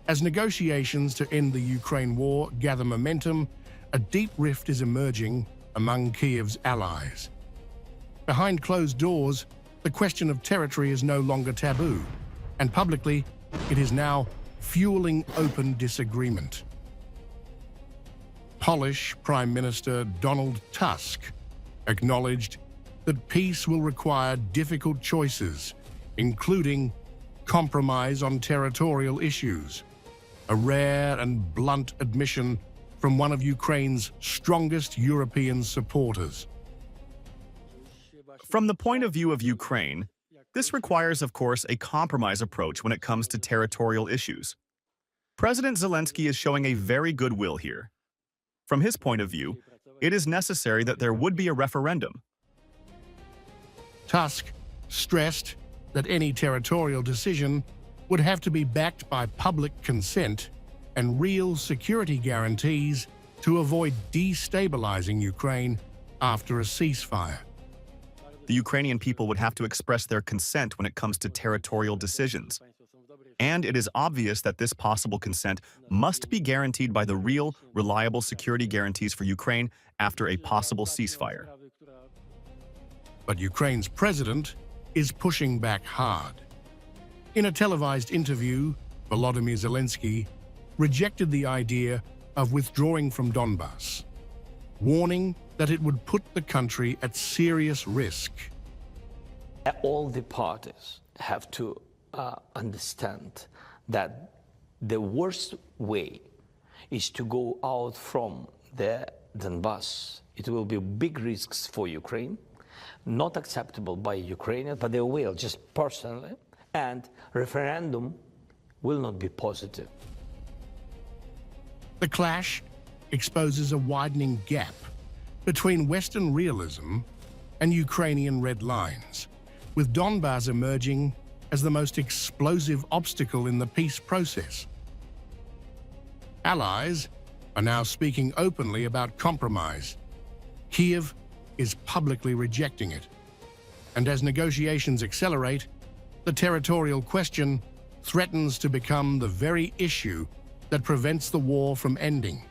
As negotiations to end the Ukraine war gather momentum, a deep rift is emerging among Kyiv's allies. Behind closed doors, the question of territory is no longer taboo, and publicly, it is now fueling open disagreement. Polish Prime Minister Donald Tusk acknowledged that peace will require difficult choices, including compromise on territorial issues, a rare and blunt admission from one of Ukraine's strongest European supporters. From the point of view of Ukraine, this requires, of course, a compromise approach when it comes to territorial issues. President Zelenskyy is showing a very good will here. From his point of view, it is necessary that there would be a referendum. Tusk stressed that any territorial decision would have to be backed by public consent and real security guarantees to avoid destabilizing Ukraine after a ceasefire. The Ukrainian people would have to express their consent when it comes to territorial decisions. And it is obvious that this possible consent must be guaranteed by the real, reliable security guarantees for Ukraine after a possible ceasefire. But Ukraine's president is pushing back hard. In a televised interview, Volodymyr Zelenskyy rejected the idea of withdrawing from Donbas, warning that it would put the country at serious risk. All the parties have to understand that the worst way is to go out from the Donbas. It will be big risks for Ukraine, not acceptable by Ukrainians, but they will, just personally, and referendum will not be positive. The clash exposes a widening gap between Western realism and Ukrainian red lines, with Donbas emerging as the most explosive obstacle in the peace process. Allies are now speaking openly about compromise. Kyiv is publicly rejecting it. And as negotiations accelerate, the territorial question threatens to become the very issue that prevents the war from ending.